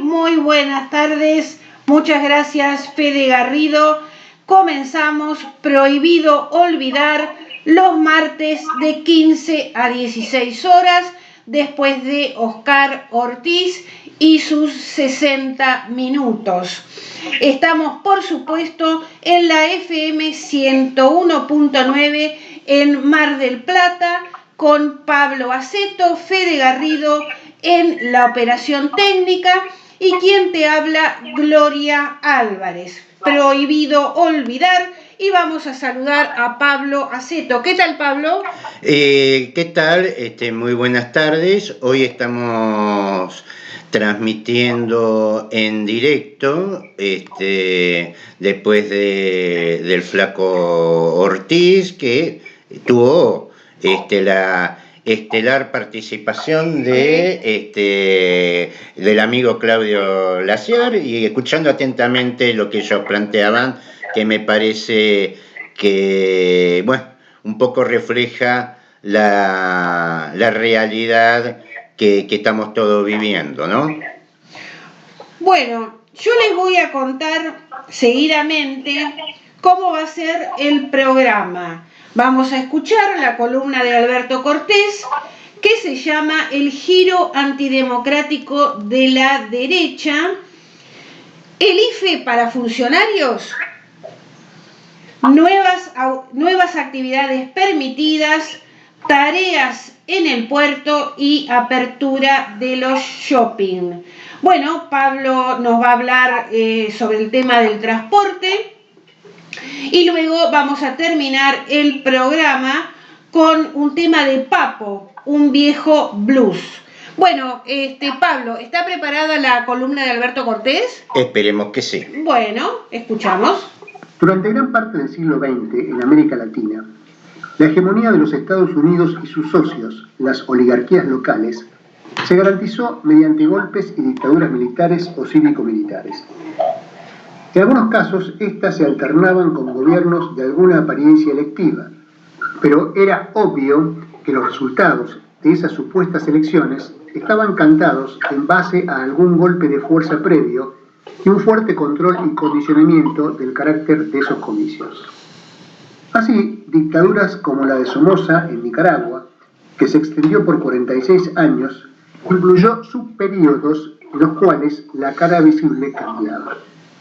Muy buenas tardes. Muchas gracias, Fede Garrido. Comenzamos Prohibido Olvidar los martes de 15 a 16 horas, después de Oscar Ortiz y sus 60 minutos. Estamos, por supuesto, en la FM 101.9 en Mar del Plata, con Pablo Aceto, Fede Garrido en la operación técnica y quien te habla, Gloria Álvarez. Prohibido olvidar, y vamos a saludar a Pablo Aceto. ¿Qué tal, Pablo? ¿Qué tal? Muy buenas tardes. Hoy estamos transmitiendo en directo, después del flaco Ortiz, que tuvo la estelar participación del amigo Claudio Laciar, y escuchando atentamente lo que ellos planteaban, que me parece que, un poco refleja la realidad que estamos todos viviendo, ¿no? Bueno, yo les voy a contar seguidamente cómo va a ser el programa. Vamos a escuchar la columna de Alberto Cortés, que se llama El giro antidemocrático de la derecha, el IFE para funcionarios, nuevas actividades permitidas, tareas en el puerto y apertura de los shopping. Bueno, Pablo nos va a hablar sobre el tema del transporte. Y luego vamos a terminar el programa con un tema de Papo, un viejo blues. Bueno, Pablo, ¿está preparada la columna de Alberto Cortés? Esperemos que sí. Bueno, escuchamos. Durante gran parte del siglo XX, en América Latina, la hegemonía de los Estados Unidos y sus socios, las oligarquías locales, se garantizó mediante golpes y dictaduras militares o cívico-militares. En algunos casos, éstas se alternaban con gobiernos de alguna apariencia electiva, pero era obvio que los resultados de esas supuestas elecciones estaban cantados en base a algún golpe de fuerza previo y un fuerte control y condicionamiento del carácter de esos comicios. Así, dictaduras como la de Somoza en Nicaragua, que se extendió por 46 años, incluyó subperíodos en los cuales la cara visible cambiaba.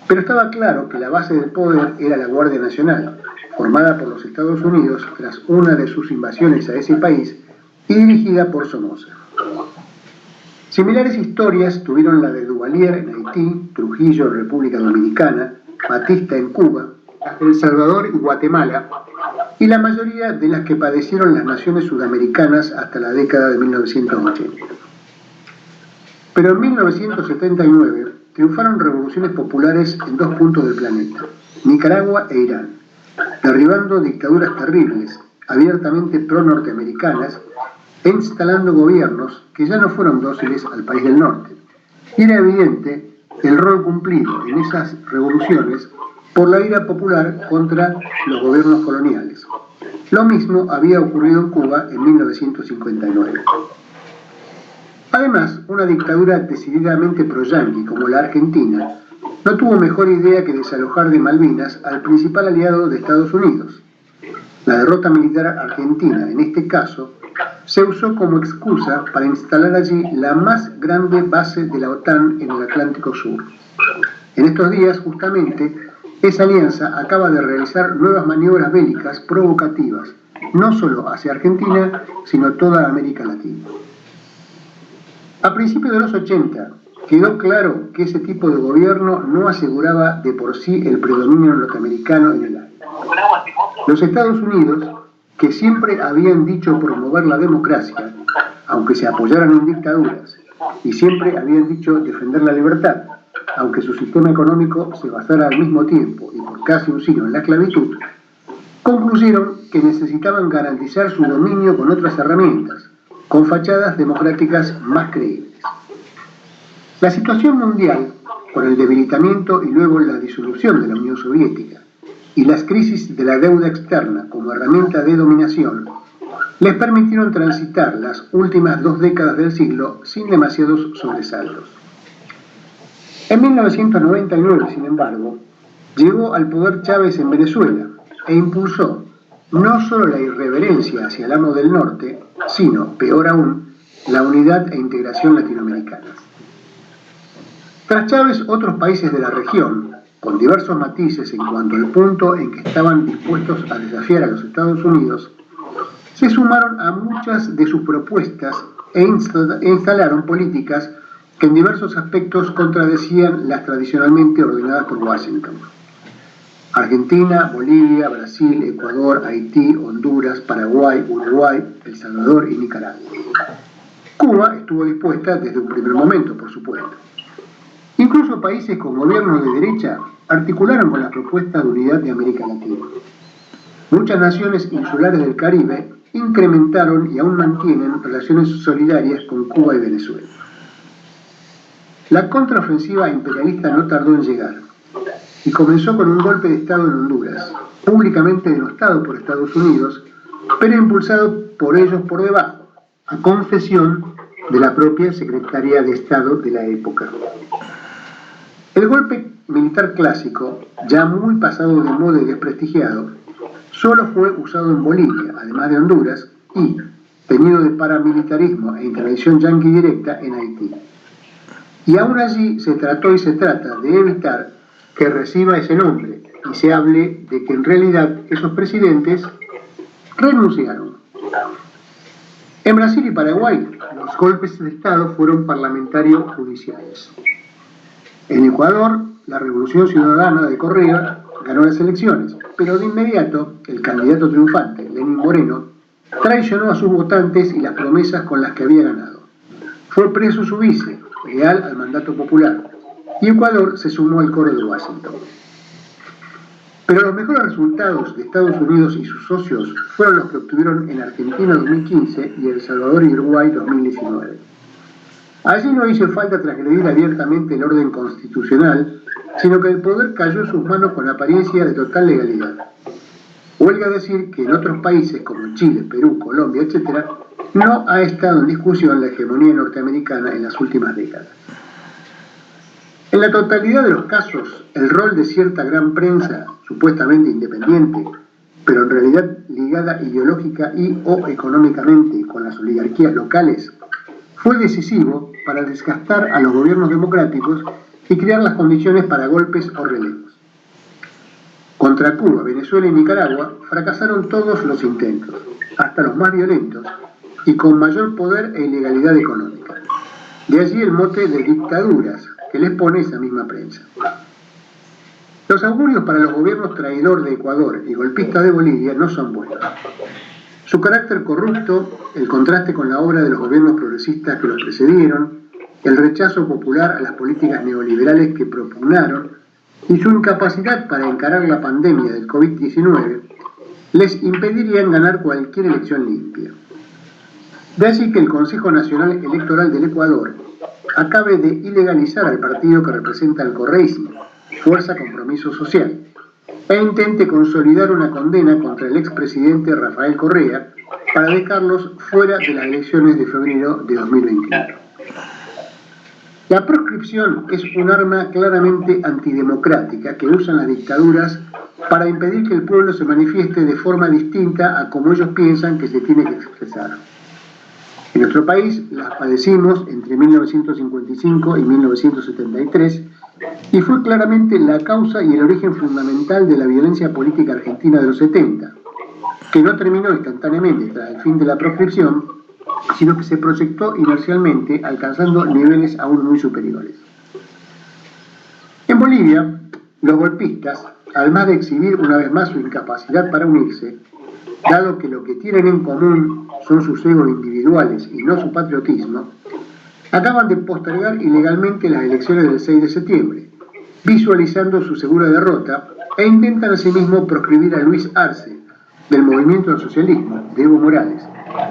Pero estaba claro que la base del poder era la Guardia Nacional, formada por los Estados Unidos tras una de sus invasiones a ese país y dirigida por Somoza. Similares historias tuvieron la de Duvalier en Haití, Trujillo en República Dominicana, Batista en Cuba, El Salvador y Guatemala, y la mayoría de las que padecieron las naciones sudamericanas hasta la década de 1980. Pero en 1979 triunfaron revoluciones populares en dos puntos del planeta, Nicaragua e Irán, derribando dictaduras terribles, abiertamente pro-norteamericanas, e instalando gobiernos que ya no fueron dóciles al país del norte. Y era evidente el rol cumplido en esas revoluciones por la ira popular contra los gobiernos coloniales. Lo mismo había ocurrido en Cuba en 1959. Además, una dictadura decididamente pro-yanqui como la Argentina no tuvo mejor idea que desalojar de Malvinas al principal aliado de Estados Unidos. La derrota militar argentina, en este caso, se usó como excusa para instalar allí la más grande base de la OTAN en el Atlántico Sur. En estos días, justamente, esa alianza acaba de realizar nuevas maniobras bélicas provocativas, no solo hacia Argentina, sino toda América Latina. A principios de los 80, quedó claro que ese tipo de gobierno no aseguraba de por sí el predominio norteamericano en el área. Los Estados Unidos, que siempre habían dicho promover la democracia, aunque se apoyaran en dictaduras, y siempre habían dicho defender la libertad, aunque su sistema económico se basara al mismo tiempo y por casi un siglo en la esclavitud, concluyeron que necesitaban garantizar su dominio con otras herramientas, con fachadas democráticas más creíbles. La situación mundial, con el debilitamiento y luego la disolución de la Unión Soviética, y las crisis de la deuda externa como herramienta de dominación, les permitieron transitar las últimas 2 décadas del siglo sin demasiados sobresaltos. En 1999, sin embargo, llegó al poder Chávez en Venezuela e impulsó no solo la irreverencia hacia el amo del norte, sino, peor aún, la unidad e integración latinoamericana. Tras Chávez, otros países de la región, con diversos matices en cuanto al punto en que estaban dispuestos a desafiar a los Estados Unidos, se sumaron a muchas de sus propuestas e instalaron políticas que en diversos aspectos contradecían las tradicionalmente ordenadas por Washington. Argentina, Bolivia, Brasil, Ecuador, Haití, Honduras, Paraguay, Uruguay, El Salvador y Nicaragua. Cuba estuvo dispuesta desde un primer momento, por supuesto. Incluso países con gobiernos de derecha articularon con las propuestas de unidad de América Latina. Muchas naciones insulares del Caribe incrementaron y aún mantienen relaciones solidarias con Cuba y Venezuela. La contraofensiva imperialista no tardó en llegar y comenzó con un golpe de Estado en Honduras, públicamente denostado por Estados Unidos, pero impulsado por ellos por debajo, a confesión de la propia secretaria de Estado de la época. El golpe militar clásico, ya muy pasado de moda y desprestigiado, solo fue usado en Bolivia, además de Honduras, y, teñido de paramilitarismo e intervención yanqui directa, en Haití. Y aún allí se trató y se trata de evitar que reciba ese nombre y se hable de que en realidad esos presidentes renunciaron. En Brasil y Paraguay, los golpes de Estado fueron parlamentarios judiciales. En Ecuador, la Revolución Ciudadana de Correa ganó las elecciones, pero de inmediato el candidato triunfante, Lenín Moreno, traicionó a sus votantes y las promesas con las que había ganado. Fue preso su vice, leal al mandato popular, y Ecuador se sumó al coro de Washington. Pero los mejores resultados de Estados Unidos y sus socios fueron los que obtuvieron en Argentina 2015 y El Salvador y Uruguay 2019. Allí no hizo falta transgredir abiertamente el orden constitucional, sino que el poder cayó en sus manos con apariencia de total legalidad. Huelga decir que en otros países como Chile, Perú, Colombia, etc., no ha estado en discusión la hegemonía norteamericana en las últimas décadas. En la totalidad de los casos, el rol de cierta gran prensa, supuestamente independiente, pero en realidad ligada ideológica y o económicamente con las oligarquías locales, fue decisivo para desgastar a los gobiernos democráticos y crear las condiciones para golpes o relevos. Contra Cuba, Venezuela y Nicaragua fracasaron todos los intentos, hasta los más violentos, y con mayor poder e ilegalidad económica. De allí el mote de dictaduras que les pone esa misma prensa. Los augurios para los gobiernos traidor de Ecuador y golpista de Bolivia no son buenos. Su carácter corrupto, el contraste con la obra de los gobiernos progresistas que los precedieron, el rechazo popular a las políticas neoliberales que propugnaron y su incapacidad para encarar la pandemia del COVID-19 les impedirían ganar cualquier elección limpia. De allí que el Consejo Nacional Electoral del Ecuador acabe de ilegalizar al partido que representa al correísmo, Fuerza Compromiso Social, e intente consolidar una condena contra el expresidente Rafael Correa para dejarlos fuera de las elecciones de febrero de 2021. La proscripción es un arma claramente antidemocrática que usan las dictaduras para impedir que el pueblo se manifieste de forma distinta a como ellos piensan que se tiene que expresar. En nuestro país las padecimos entre 1955 y 1973 y fue claramente la causa y el origen fundamental de la violencia política argentina de los 70, que no terminó instantáneamente tras el fin de la proscripción, sino que se proyectó inercialmente, alcanzando niveles aún muy superiores. En Bolivia, los golpistas, además de exhibir una vez más su incapacidad para unirse, dado que lo que tienen en común son sus egos individuales y no su patriotismo, acaban de postergar ilegalmente las elecciones del 6 de septiembre, visualizando su segura derrota, e intentan asimismo proscribir a Luis Arce, del Movimiento del Socialismo, de Evo Morales,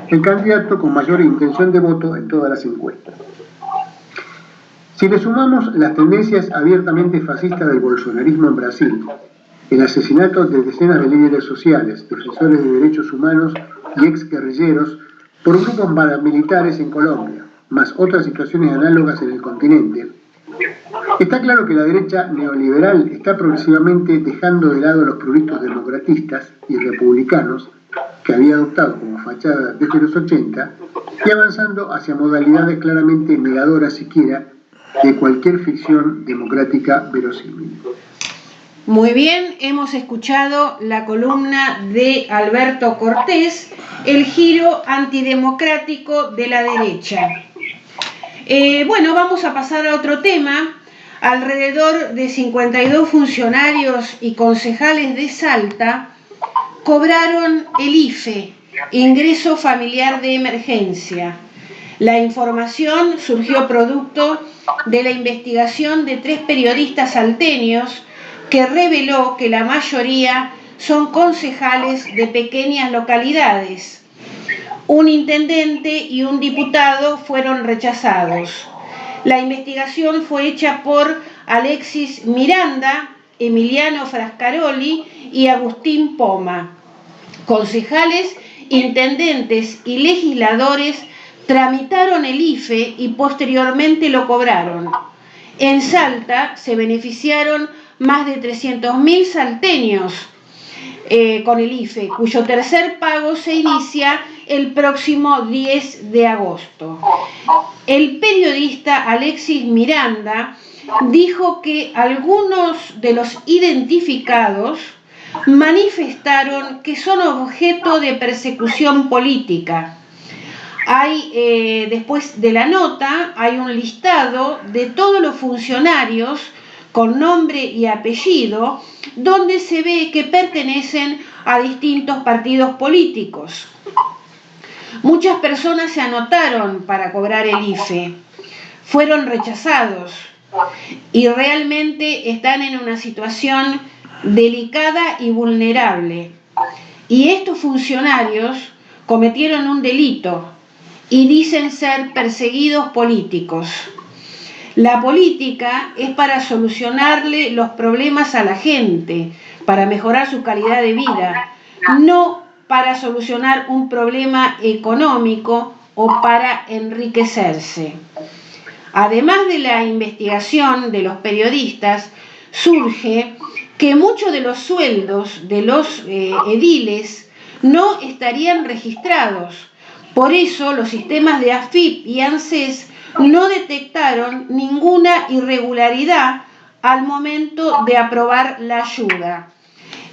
el candidato con mayor intención de voto en todas las encuestas. Si le sumamos las tendencias abiertamente fascistas del bolsonarismo en Brasil, el asesinato de decenas de líderes sociales, defensores de derechos humanos y exguerrilleros por grupos paramilitares en Colombia, más otras situaciones análogas en el continente, está claro que la derecha neoliberal está progresivamente dejando de lado los proyectos democratistas y republicanos que había adoptado como fachada desde los 80 y avanzando hacia modalidades claramente negadoras siquiera de cualquier ficción democrática verosímil. Muy bien, hemos escuchado la columna de Alberto Cortés, el giro antidemocrático de la derecha. Bueno, vamos a pasar a otro tema. Alrededor de 52 funcionarios y concejales de Salta cobraron el IFE, Ingreso Familiar de Emergencia. La información surgió producto de la investigación de 3 periodistas salteños que reveló que la mayoría son concejales de pequeñas localidades. Un intendente y un diputado fueron rechazados. La investigación fue hecha por Alexis Miranda, Emiliano Frascaroli y Agustín Poma. Concejales, intendentes y legisladores tramitaron el IFE y posteriormente lo cobraron. En Salta se beneficiaron más de 300.000 salteños con el IFE, cuyo tercer pago se inicia el próximo 10 de agosto. El periodista Alexis Miranda dijo que algunos de los identificados manifestaron que son objeto de persecución política. Después de la nota hay un listado de todos los funcionarios con nombre y apellido, donde se ve que pertenecen a distintos partidos políticos. Muchas personas se anotaron para cobrar el IFE, fueron rechazados y realmente están en una situación delicada y vulnerable. Y estos funcionarios cometieron un delito y dicen ser perseguidos políticos. La política es para solucionarle los problemas a la gente, para mejorar su calidad de vida, no para solucionar un problema económico o para enriquecerse. Además de la investigación de los periodistas, surge que muchos de los sueldos de los ediles no estarían registrados. Por eso los sistemas de AFIP y ANSES no detectaron ninguna irregularidad al momento de aprobar la ayuda.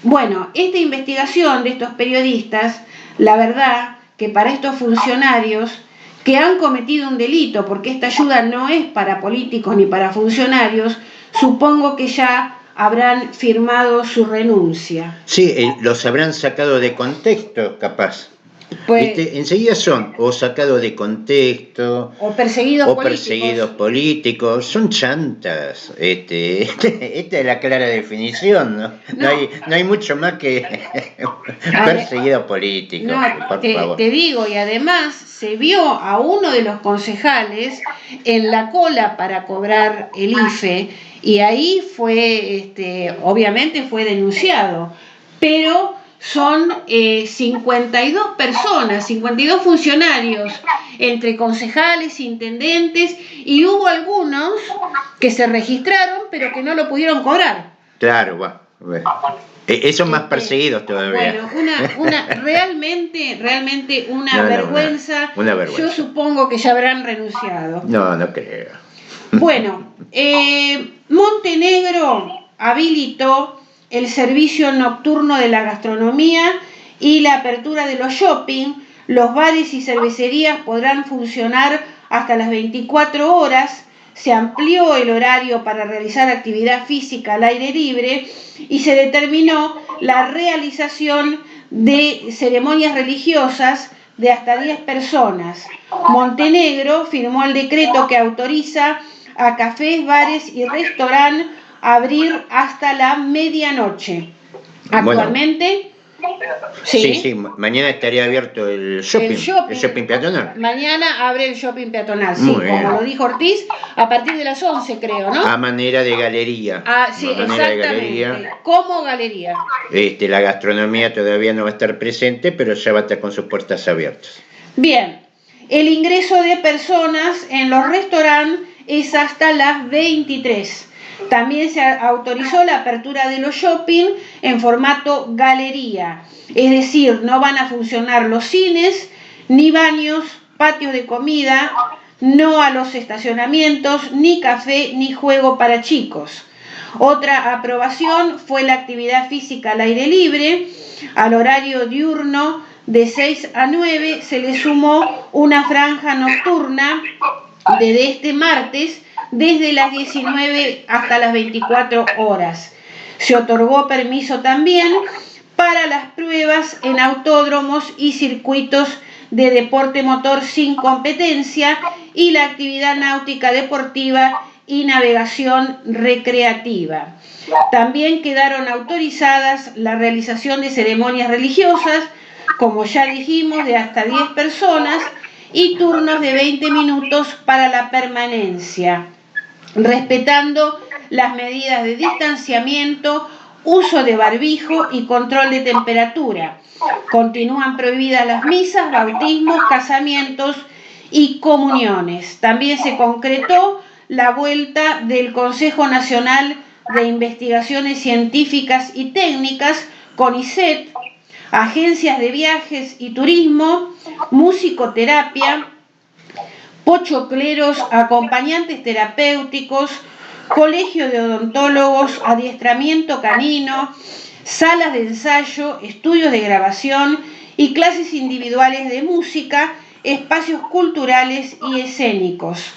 Bueno, esta investigación de estos periodistas, la verdad que para estos funcionarios que han cometido un delito, porque esta ayuda no es para políticos ni para funcionarios, supongo que ya habrán firmado su renuncia. Sí, los habrán sacado de contexto, capaz. Pues, enseguida son o sacados de contexto o perseguidos políticos, son chantas. Esta es la clara definición, ¿no? No hay mucho más que perseguidos políticos, por favor. Te digo, y además se vio a uno de los concejales en la cola para cobrar el IFE y ahí obviamente fue denunciado, pero son 52 personas, 52 funcionarios, entre concejales, intendentes, y hubo algunos que se registraron pero que no lo pudieron cobrar. Claro, bueno. Esos más perseguidos todavía. Bueno, realmente una vergüenza. Una vergüenza. Yo supongo que ya habrán renunciado. No creo. Bueno, Montenegro habilitó el servicio nocturno de la gastronomía y la apertura de los shopping Los bares y cervecerías podrán funcionar hasta las 24 horas. Se amplió el horario para realizar actividad física al aire libre y se determinó la realización de ceremonias religiosas de hasta 10 personas. Montenegro firmó el decreto que autoriza a cafés, bares y restaurantes a abrir hasta la medianoche. Actualmente, sí, mañana estaría abierto el shopping peatonal. Mañana abre el shopping peatonal, sí, como lo dijo Ortiz, a partir de las 11 creo, ¿no? A manera de galería. Sí, exactamente, como galería. La gastronomía todavía no va a estar presente, pero ya va a estar con sus puertas abiertas. Bien, el ingreso de personas en los restaurantes es hasta las 23. También se autorizó la apertura de los shopping en formato galería, es decir, no van a funcionar los cines, ni baños, patios de comida, no a los estacionamientos, ni café, ni juego para chicos. Otra aprobación fue la actividad física al aire libre. Al horario diurno de 6 a 9 se le sumó una franja nocturna desde este martes, desde las 19 hasta las 24 horas. Se otorgó permiso también para las pruebas en autódromos y circuitos de deporte motor sin competencia y la actividad náutica deportiva y navegación recreativa. También quedaron autorizadas la realización de ceremonias religiosas, como ya dijimos, de hasta 10 personas y turnos de 20 minutos para la permanencia, respetando las medidas de distanciamiento, uso de barbijo y control de temperatura. Continúan prohibidas las misas, bautismos, casamientos y comuniones. También se concretó la vuelta del Consejo Nacional de Investigaciones Científicas y Técnicas, CONICET, agencias de viajes y turismo, musicoterapia, pochocleros, acompañantes terapéuticos, colegio de odontólogos, adiestramiento canino, salas de ensayo, estudios de grabación y clases individuales de música, espacios culturales y escénicos.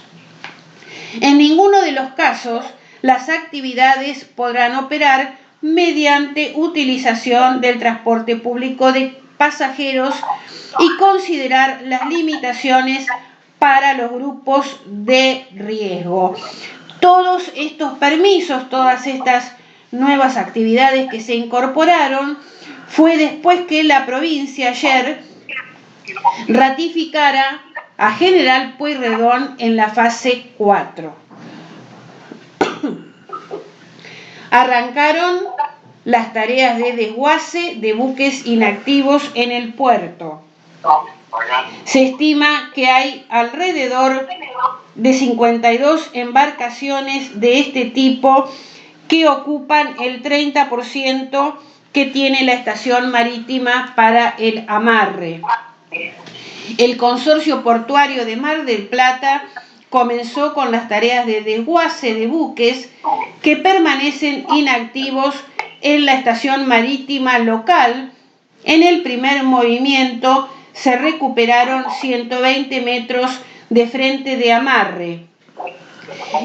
En ninguno de los casos, las actividades podrán operar mediante utilización del transporte público de pasajeros y considerar las limitaciones para los grupos de riesgo. Todos estos permisos, todas estas nuevas actividades que se incorporaron, fue después que la provincia ayer ratificara a General Pueyrredón en la fase 4. Arrancaron las tareas de desguace de buques inactivos en el puerto. Se estima que hay alrededor de 52 embarcaciones de este tipo que ocupan el 30% que tiene la estación marítima para el amarre. El Consorcio Portuario de Mar del Plata comenzó con las tareas de desguace de buques que permanecen inactivos en la estación marítima local. En el primer movimiento se recuperaron 120 metros de frente de amarre.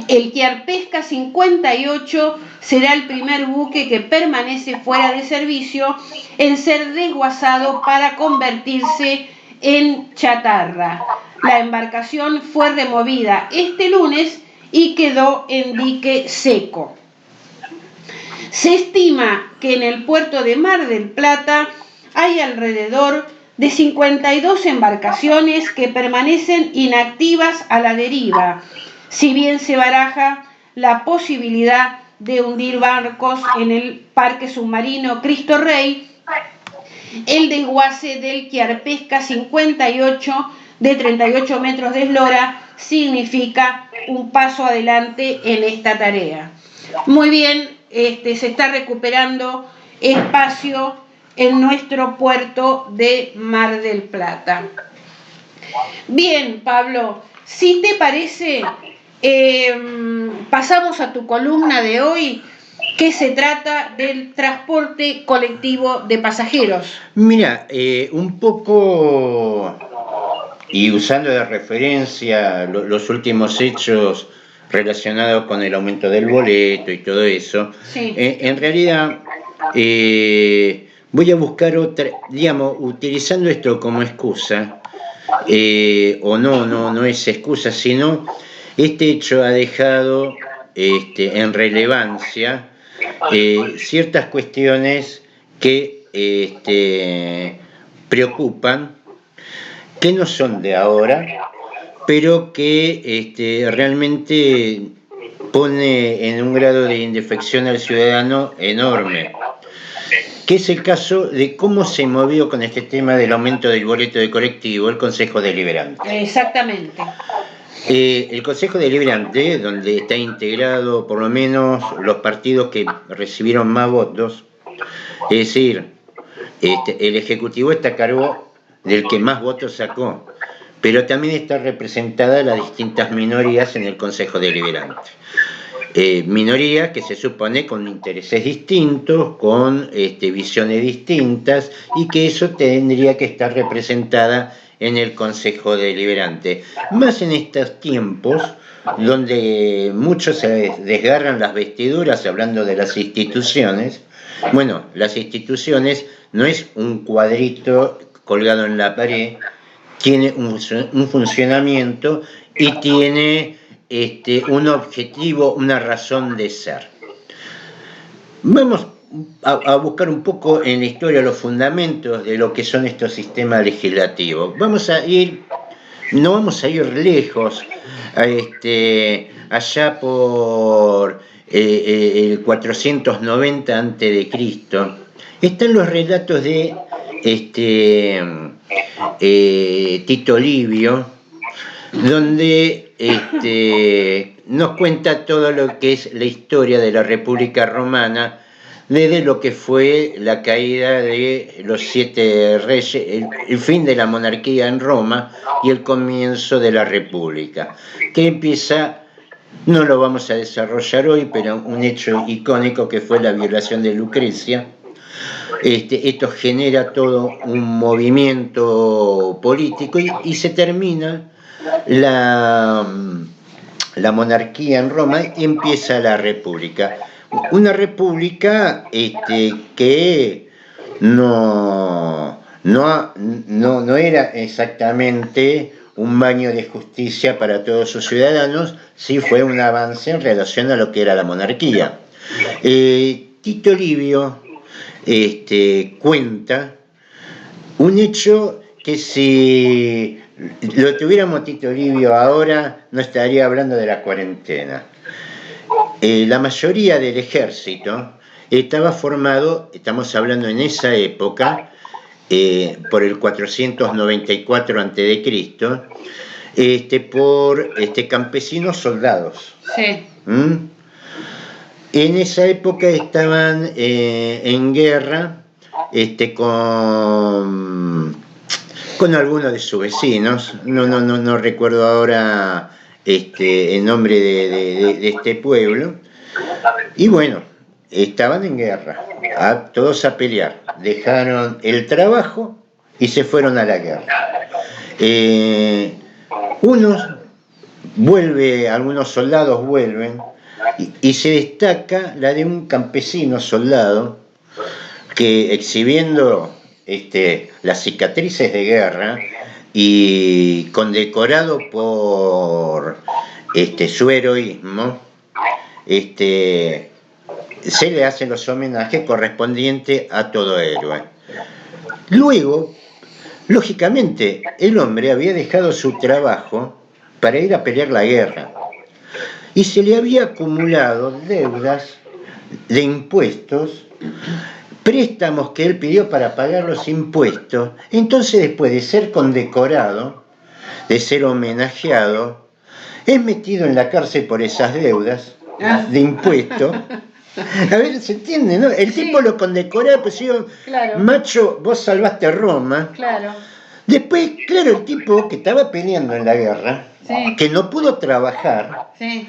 El Quiarpesca 58 será el primer buque que permanece fuera de servicio en ser desguazado para convertirse en chatarra. La embarcación fue removida este lunes y quedó en dique seco. Se estima que en el puerto de Mar del Plata hay alrededor de 52 embarcaciones que permanecen inactivas a la deriva, si bien se baraja la posibilidad de hundir barcos en el parque submarino Cristo Rey. El desguace del Quiarpesca 58 de 38 metros de eslora significa un paso adelante en esta tarea. Muy bien, se está recuperando espacio en nuestro puerto de Mar del Plata. Bien, Pablo, si te parece, pasamos a tu columna de hoy que se trata del transporte colectivo de pasajeros. Mira, un poco, y usando de referencia los últimos hechos relacionados con el aumento del boleto y todo eso, Sí. En realidad voy a buscar otra, digamos, utilizando esto como excusa, o no es excusa, sino este hecho ha dejado en relevancia ciertas cuestiones que preocupan, que no son de ahora, pero que realmente pone en un grado de indefección al ciudadano enorme, que es el caso de cómo se movió con este tema del aumento del boleto de colectivo el Consejo Deliberante. Exactamente. El Consejo Deliberante, donde está integrado por lo menos los partidos que recibieron más votos, es decir, el Ejecutivo está a cargo del que más votos sacó, pero también está representada las distintas minorías en el Consejo Deliberante. Minorías que se supone con intereses distintos, con visiones distintas, y que eso tendría que estar representada en el Consejo Deliberante. Más en estos tiempos, donde muchos se desgarran las vestiduras hablando de las instituciones. Bueno, las instituciones no es un cuadrito colgado en la pared, tiene un funcionamiento y tiene un objetivo, una razón de ser. Vamos a buscar un poco en la historia los fundamentos de lo que son estos sistemas legislativos. No vamos a ir lejos, allá por el 490 a.C. están los relatos de Tito Livio, donde nos cuenta todo lo que es la historia de la República Romana, desde lo que fue la caída de los 7 reyes, el fin de la monarquía en Roma y el comienzo de la República, que empieza, no lo vamos a desarrollar hoy, pero un hecho icónico que fue la violación de Lucrecia. Esto genera todo un movimiento político y se termina la monarquía en Roma y empieza la república. Una república que no era exactamente un baño de justicia para todos sus ciudadanos, sí fue un avance en relación a lo que era la monarquía. Tito Livio cuenta un hecho que si lo tuviéramos Tito Livio ahora, no estaría hablando de la cuarentena. La mayoría del ejército estaba formado, estamos hablando en esa época, por el 494 a.C., por campesinos soldados. Sí. En esa época estaban en guerra con algunos de sus vecinos, no recuerdo ahora el nombre de este pueblo, y bueno, estaban en guerra, todos a pelear, dejaron el trabajo y se fueron a la guerra. Algunos soldados vuelven, y se destaca la de un campesino soldado que, exhibiendo las cicatrices de guerra y condecorado por su heroísmo, se le hacen los homenajes correspondientes a todo héroe. Luego, lógicamente, el hombre había dejado su trabajo para ir a pelear la guerra y se le había acumulado deudas de impuestos, préstamos que él pidió para pagar los impuestos. Entonces, después de ser condecorado, de ser homenajeado, es metido en la cárcel por esas deudas de impuestos. A ver, ¿se entiende, no? El tipo lo condecora, pues yo, claro, macho, vos salvaste Roma. Claro. Después, claro, el tipo que estaba peleando en la guerra, sí, que no pudo trabajar, sí,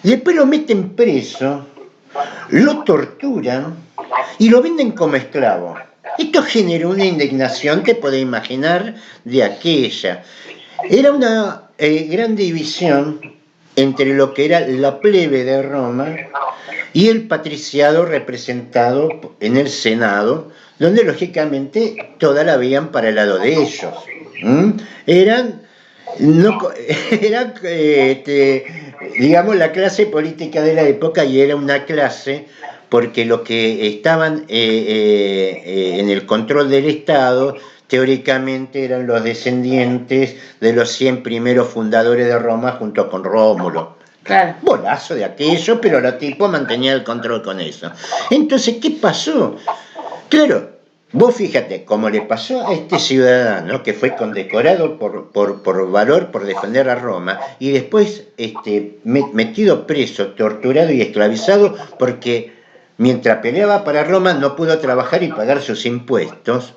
después lo meten preso lo torturan y lo venden como esclavo. Esto generó una indignación, te podés imaginar, de aquella. Era una gran división entre lo que era la plebe de Roma y el patriciado representado en el Senado, donde lógicamente toda la veían para el lado de ellos. Eran, digamos, la clase política de la época, y era una clase porque los que estaban en el control del Estado teóricamente eran los descendientes de los 100 primeros fundadores de Roma junto con Rómulo. Claro. Bolazo de aquello, pero los tipos mantenían el control con eso. Entonces, ¿qué pasó? Claro, vos fíjate, como le pasó a este ciudadano que fue condecorado por valor, por defender a Roma, y después metido preso, torturado y esclavizado porque mientras peleaba para Roma no pudo trabajar y pagar sus impuestos.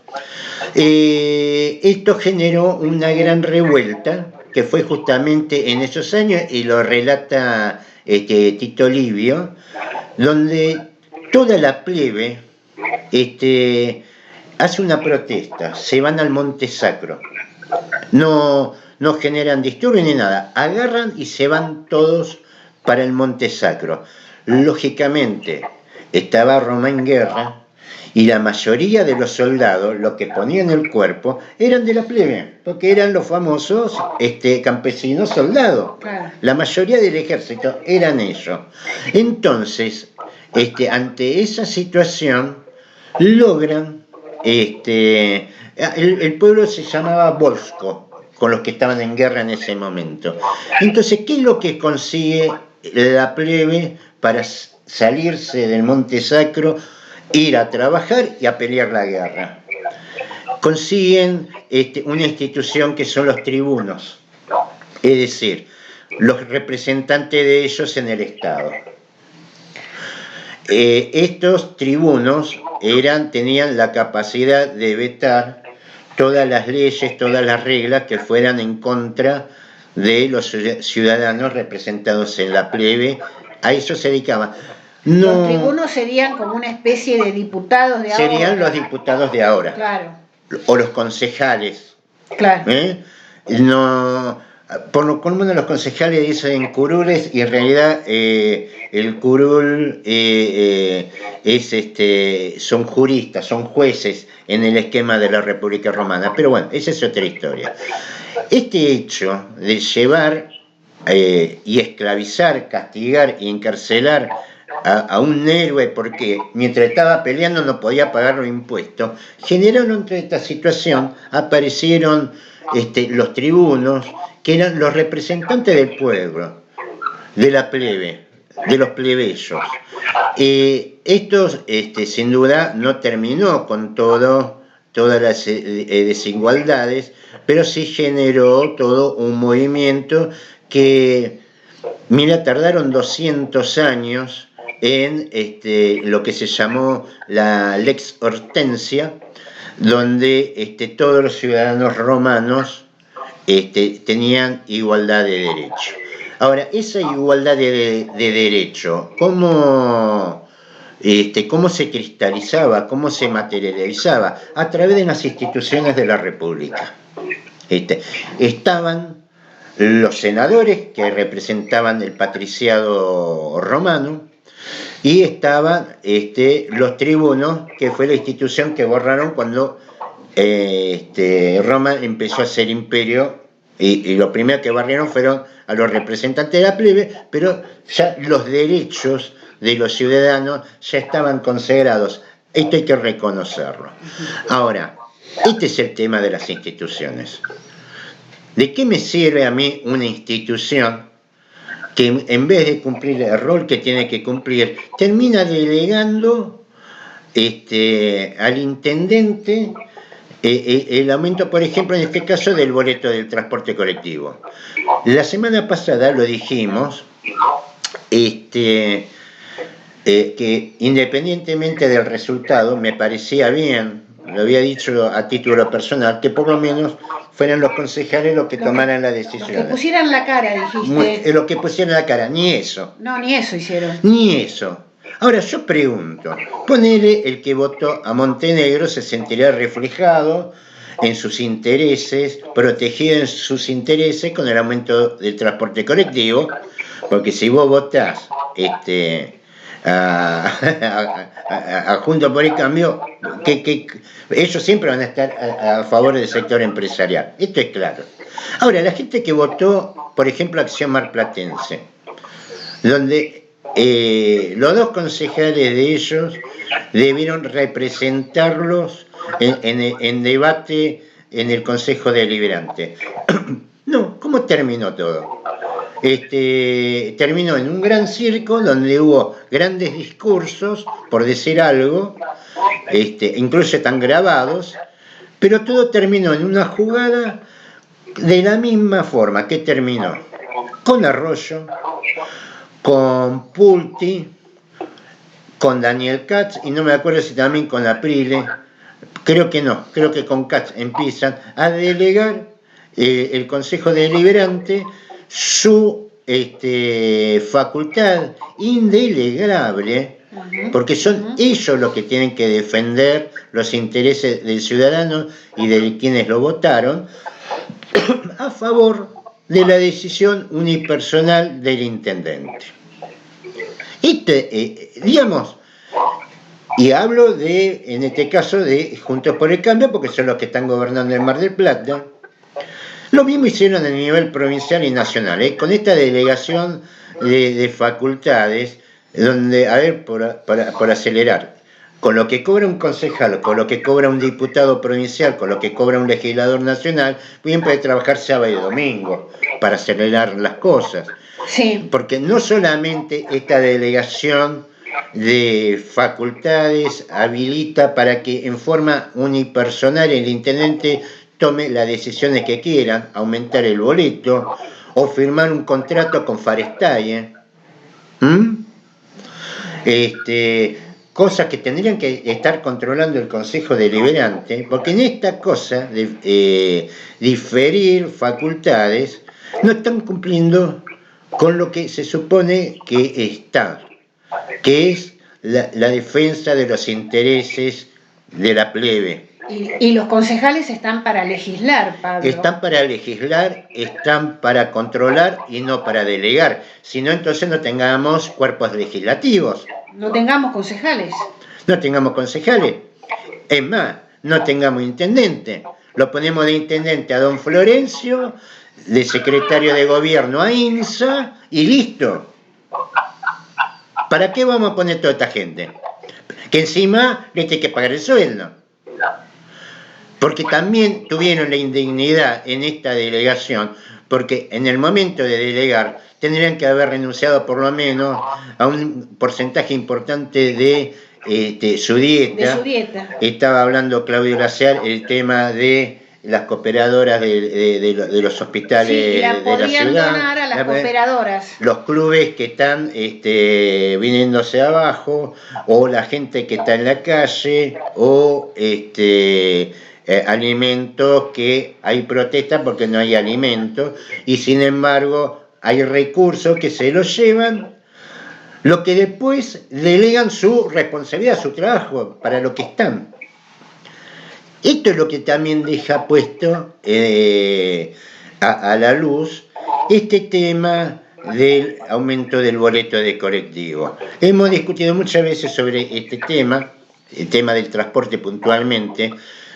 Esto generó una gran revuelta que fue justamente en esos años, y lo relata Tito Livio, donde toda la plebe hace una protesta, se van al Monte Sacro, no generan disturbios ni nada, agarran y se van todos para el Monte Sacro. Lógicamente, estaba Roma en guerra, y la mayoría de los soldados, lo que ponían el cuerpo, eran de la plebe, porque eran los famosos campesinos soldados. Claro. La mayoría del ejército eran ellos. Entonces, ante esa situación, logran, el pueblo se llamaba Volsko, con los que estaban en guerra en ese momento. Entonces, ¿qué es lo que consigue la plebe para salirse del Monte Sacro, ir a trabajar y a pelear la guerra? Consiguen una institución que son los tribunos, es decir, los representantes de ellos en el Estado. Estos tribunos tenían la capacidad de vetar todas las leyes, todas las reglas que fueran en contra de los ciudadanos representados en la plebe. A eso se dedicaban. No, los tribunos serían como una especie de diputados de ahora. Serían los diputados de ahora. Claro. O los concejales. Claro. No, por lo común los concejales dicen curules, y en realidad el curul son juristas, son jueces en el esquema de la República Romana. Pero bueno, esa es otra historia. Este hecho de llevar y esclavizar, castigar y encarcelar a un héroe porque mientras estaba peleando no podía pagar los impuestos, generaron entre esta situación, aparecieron los tribunos, que eran los representantes del pueblo, de la plebe, de los plebeyos. Esto sin duda no terminó con todas las desigualdades, pero sí generó todo un movimiento que, mira, tardaron 200 años en lo que se llamó la Lex Hortensia, donde todos los ciudadanos romanos tenían igualdad de derecho. Ahora, esa igualdad de derecho, ¿cómo se cristalizaba, cómo se materializaba? A través de las instituciones de la República. Estaban los senadores, que representaban el patriciado romano, y estaban los tribunos, que fue la institución que borraron cuando Roma empezó a ser imperio, y lo primero que barrieron fueron a los representantes de la plebe, pero ya los derechos de los ciudadanos ya estaban consagrados. Esto hay que reconocerlo. Ahora, este es el tema de las instituciones. ¿De qué me sirve a mí una institución que en vez de cumplir el rol que tiene que cumplir, termina delegando al intendente el aumento, por ejemplo, en este caso, del boleto del transporte colectivo? La semana pasada lo dijimos, que independientemente del resultado, me parecía bien, lo había dicho a título personal, que por lo menos fueran los concejales los que tomaran la decisión. Los que pusieran la cara, dijiste. Los que pusieran la cara, ni eso. No, ni eso hicieron. Ni eso. Ahora yo pregunto, ponele el que votó a Montenegro se sentirá reflejado en sus intereses, protegido en sus intereses con el aumento del transporte colectivo, porque si vos votás a Juntos por el Cambio, ellos siempre van a estar a favor del sector empresarial, esto es claro. Ahora, la gente que votó, por ejemplo, Acción Marplatense, donde los dos concejales de ellos debieron representarlos en debate en el Consejo Deliberante. No, ¿cómo terminó todo? Terminó en un gran circo donde hubo grandes discursos, por decir algo, incluso están grabados, pero todo terminó en una jugada de la misma forma que terminó con Arroyo, con Pulti, con Daniel Katz, y no me acuerdo si también con Aprile, creo que no, creo que con Katz empiezan a delegar el Consejo Deliberante su facultad indelegable, porque son ellos los que tienen que defender los intereses del ciudadano y de quienes lo votaron, a favor de la decisión unipersonal del intendente. Digamos, y hablo en este caso de Juntos por el Cambio, porque son los que están gobernando en Mar del Plata. Lo mismo hicieron a nivel provincial y nacional, con esta delegación de facultades, donde, a ver, por acelerar, con lo que cobra un concejal, con lo que cobra un diputado provincial, con lo que cobra un legislador nacional, bien puede trabajar sábado y domingo para acelerar las cosas. Sí. Porque no solamente esta delegación de facultades habilita para que en forma unipersonal el intendente tome las decisiones que quieran, aumentar el boleto o firmar un contrato con Farestaye, cosas que tendrían que estar controlando el Consejo Deliberante, porque en esta cosa de diferir facultades no están cumpliendo con lo que se supone que está, que es la defensa de los intereses de la plebe. Y los concejales están para legislar, Pablo. Están para legislar, están para controlar y no para delegar. Si no, entonces no tengamos cuerpos legislativos. No tengamos concejales. No tengamos concejales. Es más, no tengamos intendente. Lo ponemos de intendente a don Florencio, de secretario de gobierno a INSA y listo. ¿Para qué vamos a poner toda esta gente? Que encima le tiene que pagar el sueldo. Porque también tuvieron la indignidad en esta delegación, porque en el momento de delegar tendrían que haber renunciado por lo menos a un porcentaje importante de su dieta. De su dieta. Estaba hablando Claudio Laciar el tema de las cooperadoras de los hospitales sí, de la ciudad. Podrían donar a las cooperadoras. Los clubes que están viniéndose abajo, o la gente que está en la calle, o alimentos que hay protesta porque no hay alimentos, y sin embargo hay recursos que se los llevan, lo que después delegan su responsabilidad, su trabajo, para lo que están. Esto es lo que también deja puesto a la luz este tema del aumento del boleto de colectivo. Hemos discutido muchas veces sobre este tema, el tema del transporte puntualmente,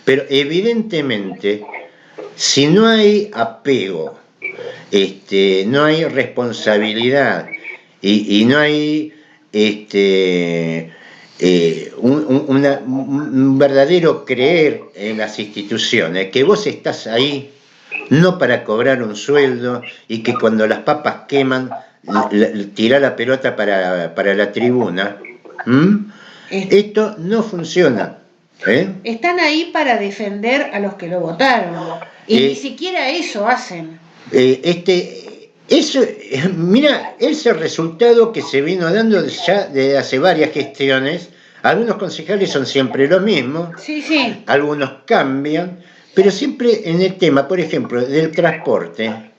pero evidentemente, si no hay apego, no hay responsabilidad y no hay un verdadero creer en las instituciones, que vos estás ahí no para cobrar un sueldo y que cuando las papas queman, tirá la pelota para la tribuna, esto no funciona. Están ahí para defender a los que lo votaron y ni siquiera eso hacen. Mira, ese resultado que se vino dando ya desde hace varias gestiones. Algunos concejales son siempre lo mismo, sí, sí. Algunos cambian, pero siempre en el tema, por ejemplo, del transporte,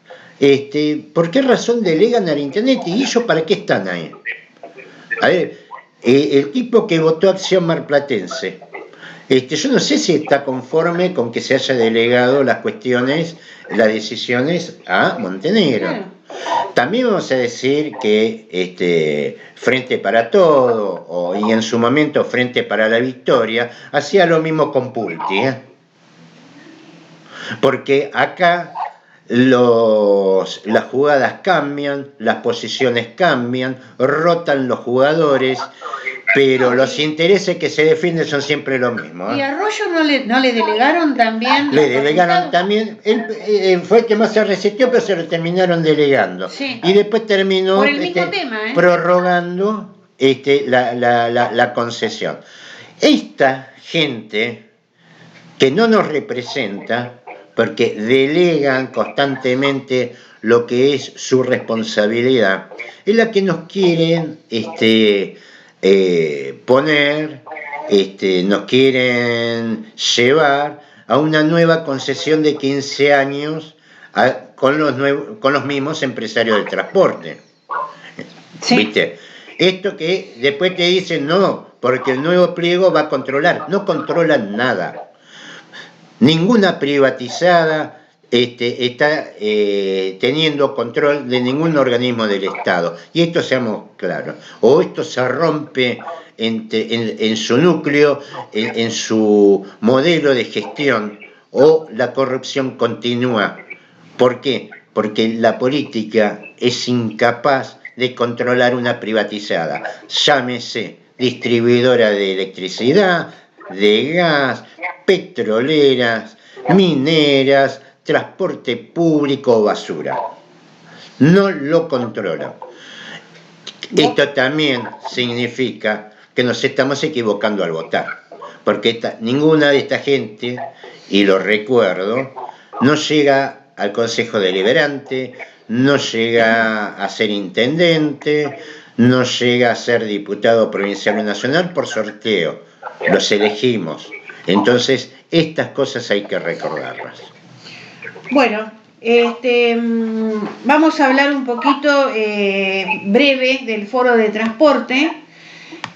¿por qué razón delegan al intendente? ¿Y ellos para qué están ahí? A ver, el tipo que votó Acción Marplatense. Yo no sé si está conforme con que se haya delegado las cuestiones, las decisiones a Montenegro. Claro. También vamos a decir que Frente para Todo, y en su momento Frente para la Victoria, hacía lo mismo con Pulti, porque acá las jugadas cambian, las posiciones cambian, rotan los jugadores, pero los intereses que se defienden son siempre los mismos. ¿Y a Arroyo no le delegaron también? Le delegaron también, él fue el que más se resistió, pero se lo terminaron delegando. Sí. Y después terminó Por el mismo tema, prorrogando la concesión. Esta gente que no nos representa, porque delegan constantemente lo que es su responsabilidad, es la que nos quieren poner, nos quieren llevar a una nueva concesión de 15 años con los mismos empresarios del transporte. Sí. ¿Viste? Esto que después te dicen no, porque el nuevo pliego va a controlar. No controlan nada. Ninguna privatizada está teniendo control de ningún organismo del Estado. Y esto seamos claros. O esto se rompe en su núcleo, en su modelo de gestión, o la corrupción continúa. ¿Por qué? Porque la política es incapaz de controlar una privatizada. Llámese distribuidora de electricidad, de gas, petroleras, mineras, transporte público o basura. No lo controlan. Esto también significa que nos estamos equivocando al votar, porque ninguna de esta gente, y lo recuerdo, no llega al Consejo Deliberante, no llega a ser intendente, no llega a ser diputado provincial o nacional por sorteo. Los elegimos. Entonces, estas cosas hay que recordarlas. Bueno, vamos a hablar un poquito breve del Foro de Transporte,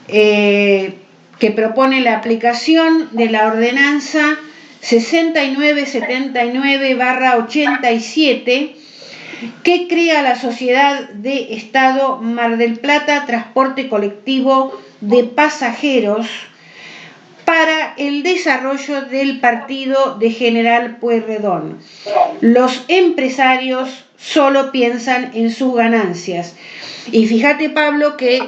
que propone la aplicación de la ordenanza 6979/87, que crea la Sociedad de Estado Mar del Plata Transporte Colectivo de Pasajeros para el desarrollo del partido de General Pueyrredón. Los empresarios solo piensan en sus ganancias. Y fíjate, Pablo, que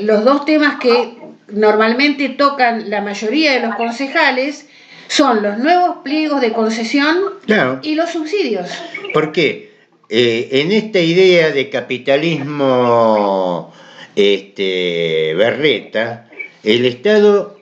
los dos temas que normalmente tocan la mayoría de los concejales son los nuevos pliegos de concesión, claro, y los subsidios. ¿Por qué? En esta idea de capitalismo berreta, el Estado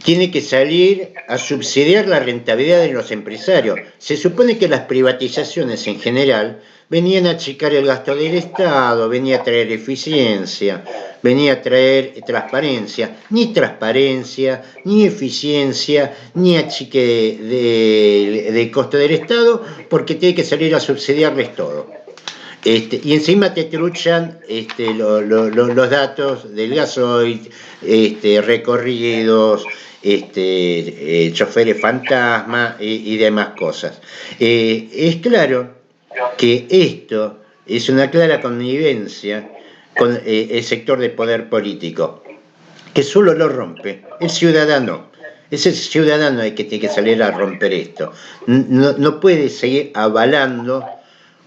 tiene que salir a subsidiar la rentabilidad de los empresarios. Se supone que las privatizaciones en general venían a achicar el gasto del Estado, venía a traer eficiencia, venía a traer transparencia. Ni transparencia, ni eficiencia, ni achique de costo del Estado, porque tiene que salir a subsidiarles todo. Y encima te truchan los datos del gasoil, recorridos, choferes fantasma y demás cosas. Es claro que esto es una clara connivencia con el sector de poder político, que solo lo rompe el ciudadano. Es el ciudadano el que tiene que salir a romper esto. No puede seguir avalando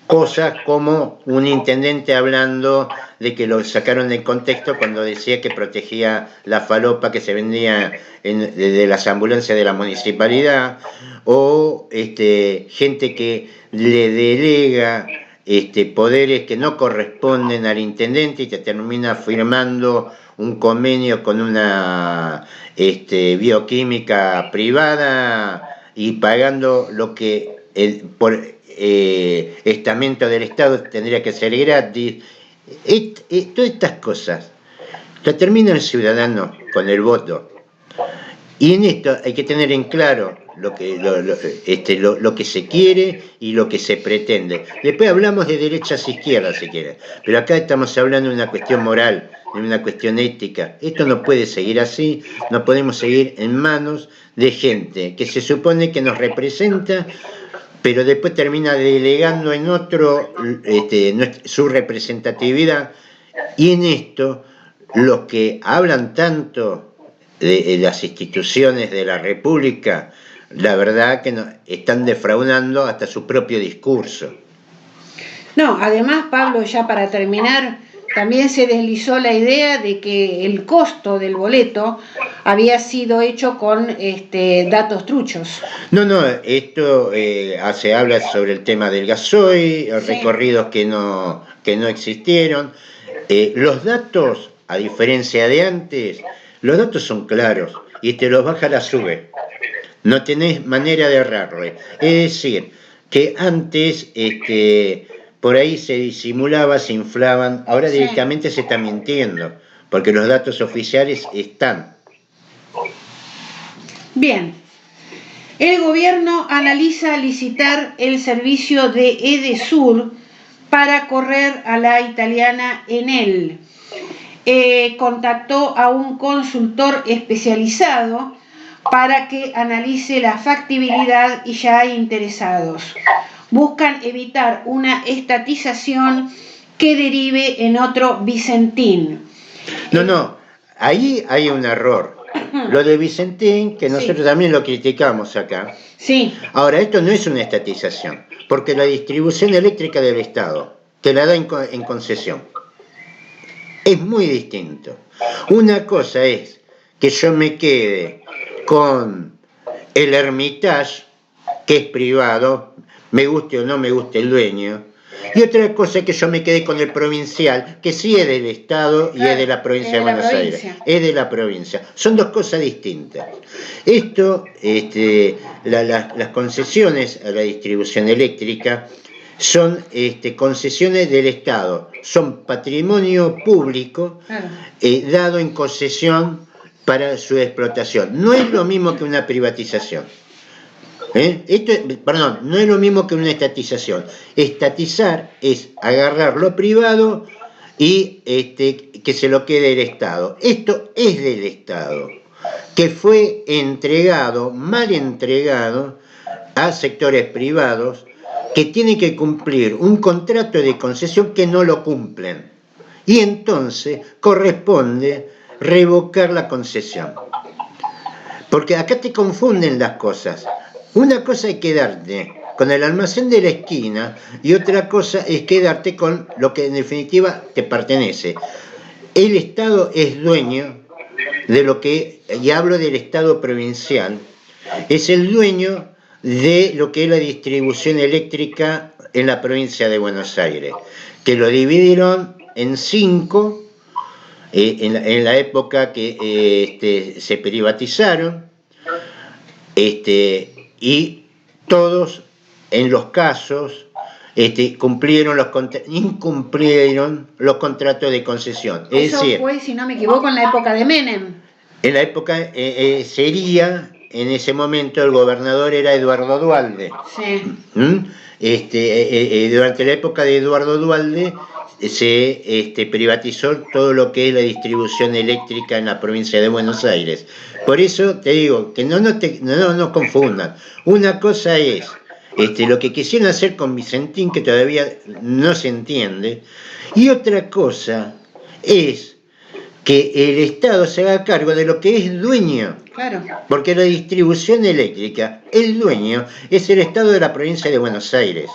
cosas como un intendente hablando de que lo sacaron del contexto cuando decía que protegía la falopa que se vendía de las ambulancias de la municipalidad, o gente que le delega poderes que no corresponden al intendente y te termina firmando un convenio con una bioquímica privada y pagando lo que por estamento del Estado tendría que ser gratis. Todas estas cosas las termina el ciudadano con el voto. Y en esto hay que tener en claro lo que se quiere y lo que se pretende. Después hablamos de derechas e izquierdas, si quieren, pero acá estamos hablando de una cuestión moral, en una cuestión ética. Esto no puede seguir así, no podemos seguir en manos de gente que se supone que nos representa, pero después termina delegando en otro su representatividad. Y en esto, los que hablan tanto de las instituciones de la República, la verdad que están defraudando hasta su propio discurso. No, además, Pablo, ya para terminar, también se deslizó la idea de que el costo del boleto había sido hecho con datos truchos. No, esto se habla sobre el tema del gasoil, Sí. recorridos que no existieron. Los datos, a diferencia de antes, los datos son claros y te los baja la SUBE. No tenés manera de errarle. Es decir, que antes por ahí se disimulaba, se inflaban, ahora Sí. directamente se está mintiendo, porque los datos oficiales están. Bien, el gobierno analiza licitar el servicio de Edesur para correr a la italiana Enel. Contactó a un consultor especializado para que analice la factibilidad y ya hay interesados. Buscan evitar una estatización que derive en otro Vicentín. No, ahí hay un error. Lo de Vicentín, que nosotros Sí. también lo criticamos acá. Sí, Ahora, esto no es una estatización, porque la distribución eléctrica del Estado te la da en concesión. Es muy distinto. Una cosa es que yo me quede con el Hermitage, que es privado, me guste o no me guste el dueño, y otra cosa es que yo me quede con el provincial, que sí es del Estado y es de la provincia de Buenos Aires. Es de la provincia. Son dos cosas distintas. Esto, las concesiones a la distribución eléctrica son concesiones del Estado, son patrimonio público claro. Dado en concesión para su explotación. No es lo mismo que una privatización. No es lo mismo que una estatización. Estatizar es agarrar lo privado y que se lo quede el Estado. Esto es del Estado, que fue entregado, mal entregado, a sectores privados que tienen que cumplir un contrato de concesión que no lo cumplen. Y entonces corresponde revocar la concesión. Porque acá te confunden las cosas. Una cosa es quedarte con el almacén de la esquina y otra cosa es quedarte con lo que en definitiva te pertenece. El Estado es dueño de lo que, y hablo del Estado provincial, es el dueño de lo que es la distribución eléctrica en la provincia de Buenos Aires, que lo dividieron en 5 en la época que se privatizaron, y todos en los casos incumplieron los contratos de concesión. Es Eso decir, fue, si no me equivoco, en la época de Menem. en la época sería, en ese momento el gobernador era Eduardo Duhalde. Sí. Durante la época de Eduardo Duhalde se privatizó todo lo que es la distribución eléctrica en la provincia de Buenos Aires. Por eso te digo que no nos confundan. Una cosa es lo que quisieron hacer con Vicentín, que todavía no se entiende, y otra cosa es que el Estado se haga cargo de lo que es dueño. Claro. Porque la distribución eléctrica, el dueño es el Estado de la provincia de Buenos Aires.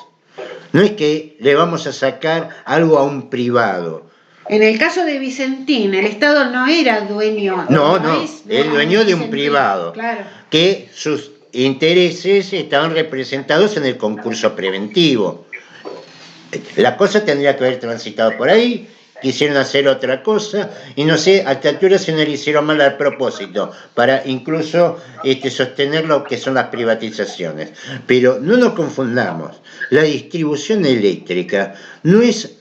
No es que le vamos a sacar algo a un privado. En el caso de Vicentín, el Estado no era dueño. No, es el dueño de un Vicentín, privado. Claro. Que sus intereses estaban representados en el concurso preventivo. La cosa tendría que haber transitado por ahí. Quisieron hacer otra cosa y no sé, a esta altura se no le hicieron mal al propósito para incluso sostener lo que son las privatizaciones. Pero no nos confundamos, la distribución eléctrica no es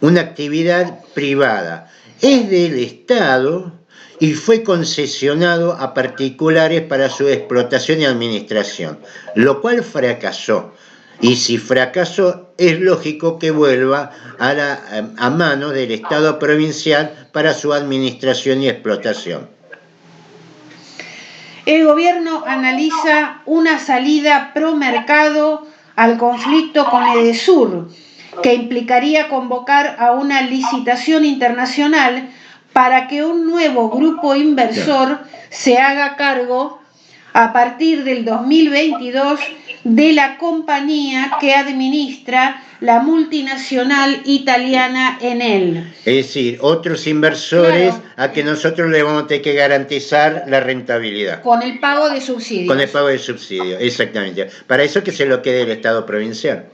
una actividad privada, es del Estado y fue concesionado a particulares para su explotación y administración, lo cual fracasó. Y si fracasó, es lógico que vuelva a manos del Estado provincial para su administración y explotación. El gobierno analiza una salida pro mercado al conflicto con Edesur, que implicaría convocar a una licitación internacional para que un nuevo grupo inversor se haga cargo a partir del 2022 de la compañía que administra la multinacional italiana Enel. Es decir, otros inversores Claro. a que nosotros le vamos a tener que garantizar la rentabilidad. Con el pago de subsidios. Con el pago de subsidio, exactamente. Para eso que se lo quede el Estado provincial.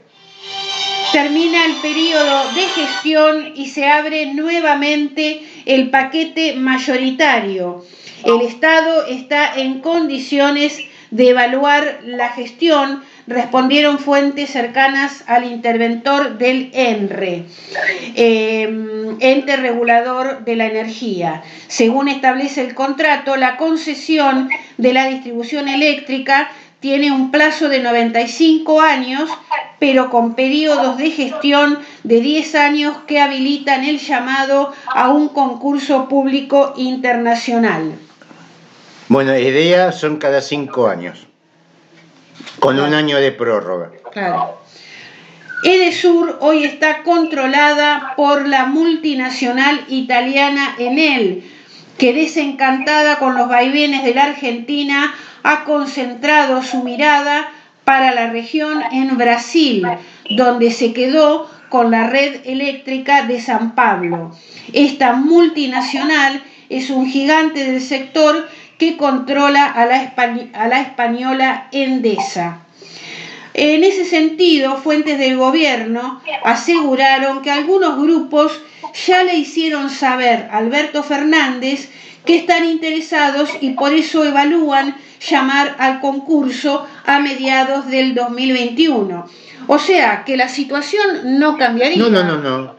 Termina el periodo de gestión y se abre nuevamente el paquete mayoritario. El Estado está en condiciones de evaluar la gestión, respondieron fuentes cercanas al interventor del ENRE, ente regulador de la energía. Según establece el contrato, la concesión de la distribución eléctrica tiene un plazo de 95 años, pero con periodos de gestión de 10 años que habilitan el llamado a un concurso público internacional. Bueno, ideas son cada 5 años, con Claro. un año de prórroga. Claro. Edesur hoy está controlada por la multinacional italiana Enel, que desencantada con los vaivenes de la Argentina ha concentrado su mirada para la región en Brasil, donde se quedó con la red eléctrica de San Pablo. Esta multinacional es un gigante del sector que controla a la española Endesa. En ese sentido, fuentes del gobierno aseguraron que algunos grupos ya le hicieron saber a Alberto Fernández que están interesados y por eso evalúan llamar al concurso a mediados del 2021. O sea, que la situación no cambiaría. No.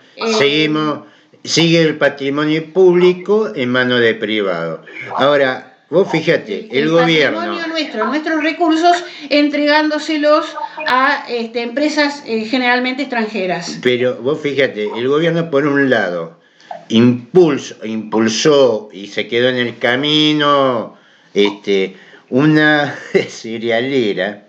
Sigue el patrimonio público en manos de privado. Ahora, vos fíjate, el gobierno... patrimonio nuestro, nuestros recursos, entregándoselos a empresas generalmente extranjeras. Pero vos fíjate, el gobierno por un lado impulsó y se quedó en el camino una cerealera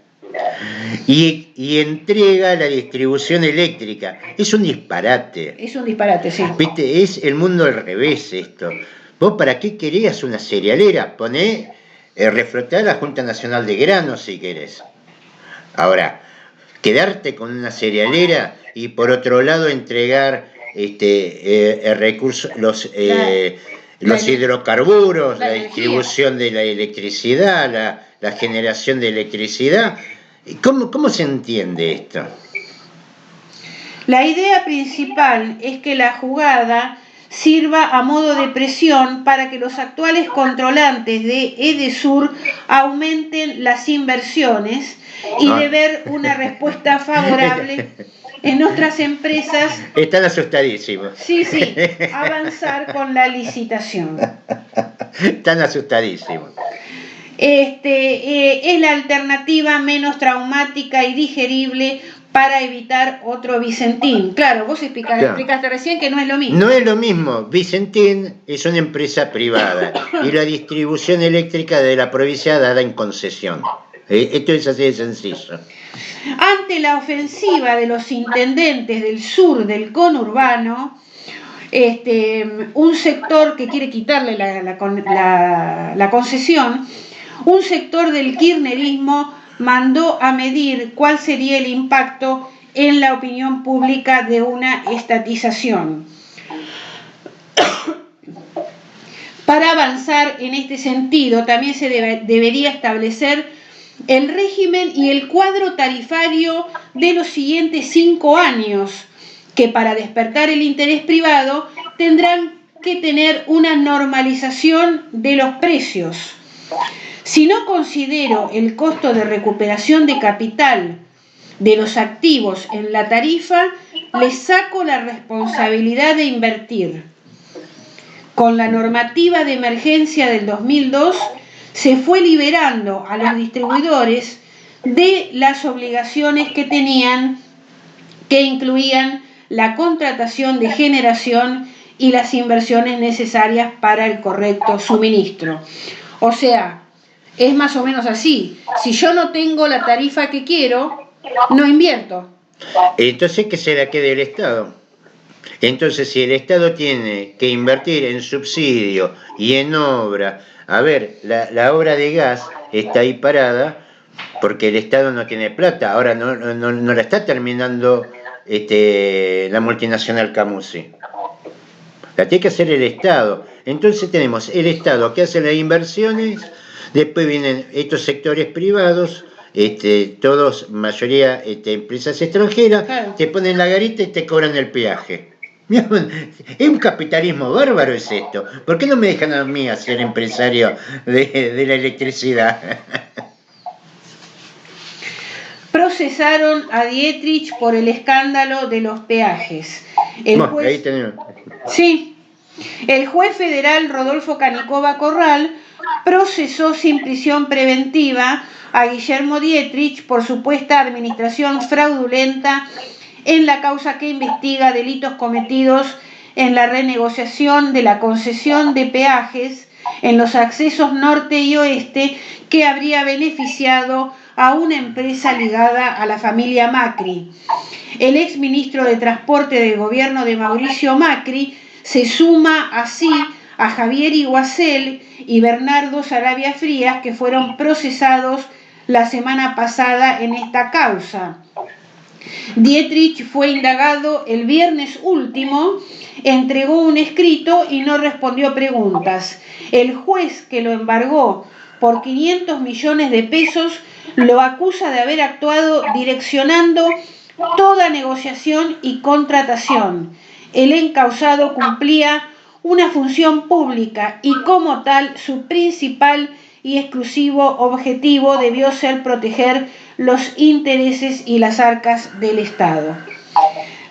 y entrega la distribución eléctrica. Es un disparate. Es un disparate, sí. ¿Viste? Es el mundo al revés esto. ¿Vos para qué querías una cerealera? Poné, reflotar la Junta Nacional de Granos si querés. Ahora, quedarte con una cerealera y por otro lado entregar recursos, los hidrocarburos, la distribución de la electricidad, la generación de electricidad. ¿Cómo se entiende esto? La idea principal es que la jugada sirva a modo de presión para que los actuales controlantes de Edesur aumenten las inversiones y de ver una respuesta favorable en otras empresas. Están asustadísimos. Sí, avanzar con la licitación. Están asustadísimos. Es la alternativa menos traumática y digerible para evitar otro Vicentín. Claro, vos explicaste recién que no es lo mismo. No es lo mismo. Vicentín es una empresa privada y la distribución eléctrica de la provincia dada en concesión. Esto es así de sencillo. Ante la ofensiva de los intendentes del sur del conurbano, un sector que quiere quitarle la concesión, un sector del kirchnerismo mandó a medir cuál sería el impacto en la opinión pública de una estatización. Para avanzar en este sentido, también se debería establecer el régimen y el cuadro tarifario de los siguientes 5 años, que para despertar el interés privado tendrán que tener una normalización de los precios. Si no considero el costo de recuperación de capital de los activos en la tarifa, les saco la responsabilidad de invertir. Con la normativa de emergencia del 2002 se fue liberando a los distribuidores de las obligaciones que tenían, que incluían la contratación de generación y las inversiones necesarias para el correcto suministro. O sea, es más o menos así. Si yo no tengo la tarifa que quiero, no invierto. Entonces que se la quede el Estado. Entonces, si el Estado tiene que invertir en subsidio y en obra, a ver, la obra de gas está ahí parada porque el Estado no tiene plata, ahora no la está terminando la multinacional Camusi. La tiene que hacer el Estado. Entonces tenemos el Estado que hace las inversiones, después vienen estos sectores privados, todos, mayoría empresas extranjeras, Claro. te ponen la garita y te cobran el peaje. Es un capitalismo bárbaro es esto. ¿Por qué no me dejan a mí ser empresario de la electricidad? Procesaron a Dietrich por el escándalo de los peajes. El Bueno, juez, ahí tenemos. sí, el juez federal Rodolfo Canicova Corral procesó sin prisión preventiva a Guillermo Dietrich por supuesta administración fraudulenta en la causa que investiga delitos cometidos en la renegociación de la concesión de peajes en los accesos norte y oeste que habría beneficiado a una empresa ligada a la familia Macri. El exministro de Transporte del gobierno de Mauricio Macri se suma así a Javier Iguacel y Bernardo Sarabia Frías, que fueron procesados la semana pasada en esta causa. Dietrich fue indagado el viernes último, entregó un escrito y no respondió preguntas. El juez que lo embargó por 500 millones de pesos lo acusa de haber actuado direccionando toda negociación y contratación. El encausado cumplía una función pública y como tal su principal y exclusivo objetivo debió ser proteger los intereses y las arcas del Estado.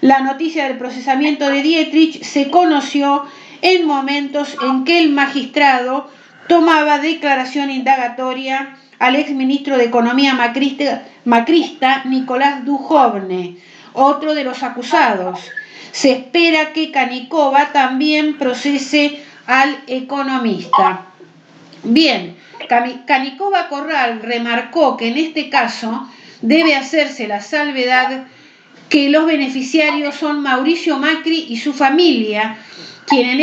La noticia del procesamiento de Dietrich se conoció en momentos en que el magistrado tomaba declaración indagatoria al exministro de Economía macrista Nicolás Dujovne, otro de los acusados. Se espera que Canicova también procese al economista. Bien, Canicova Corral remarcó que en este caso debe hacerse la salvedad que los beneficiarios son Mauricio Macri y su familia, quien en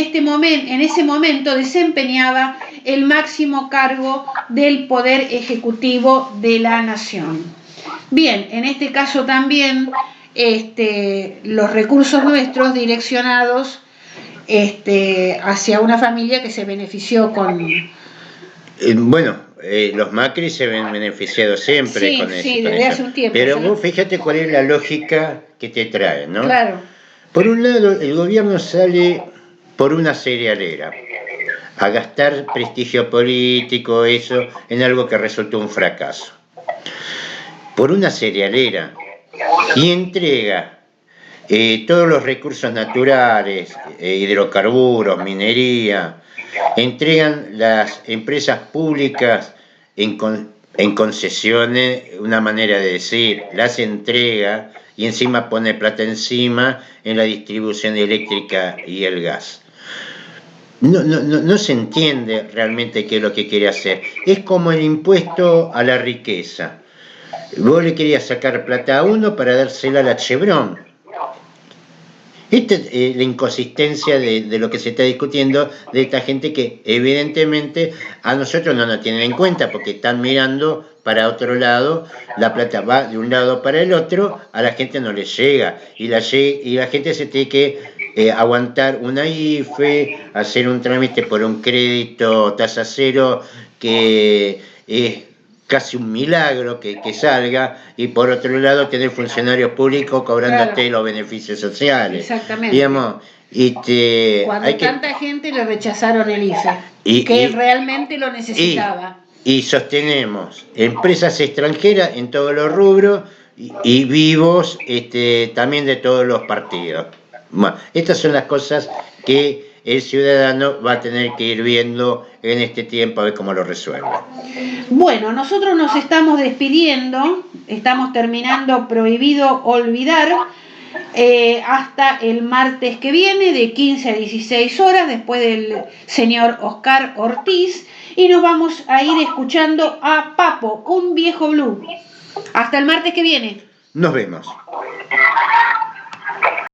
ese momento desempeñaba el máximo cargo del Poder Ejecutivo de la Nación. Bien, en este caso también los recursos nuestros direccionados hacia una familia que se benefició con... Los Macri se ven beneficiados siempre Sí, con sí, eso. desde hace un tiempo. Pero vos fíjate cuál es la lógica que te trae, ¿no? Claro. Por un lado, el gobierno sale por una cerealera a gastar prestigio político, eso, en algo que resultó un fracaso. Por una cerealera. Y entrega todos los recursos naturales, hidrocarburos, minería, entregan las empresas públicas en concesiones, una manera de decir, las entrega y encima pone plata encima en la distribución eléctrica y el gas. No se entiende realmente qué es lo que quiere hacer. Es como el impuesto a la riqueza. Vos le querías sacar plata a uno para dársela a la Chevron. Esta es la inconsistencia de lo que se está discutiendo, de esta gente que evidentemente a nosotros no nos tienen en cuenta porque están mirando para otro lado, la plata va de un lado para el otro, a la gente no le llega y la gente se tiene que aguantar una IFE, hacer un trámite por un crédito tasa cero que es casi un milagro que salga, y por otro lado tener funcionarios públicos cobrándote Claro. los beneficios sociales. Exactamente. Digamos, Cuando tanta gente le rechazaron el IFE, que realmente lo necesitaba. Y sostenemos empresas extranjeras en todos los rubros y vivos también de todos los partidos. Bueno, estas son las cosas que el ciudadano va a tener que ir viendo en este tiempo a ver cómo lo resuelve. Bueno, nosotros nos estamos despidiendo, estamos terminando Prohibido Olvidar hasta el martes que viene de 15 a 16 horas después del señor Oscar Ortiz y nos vamos a ir escuchando a Papo, un viejo blue. Hasta el martes que viene. Nos vemos.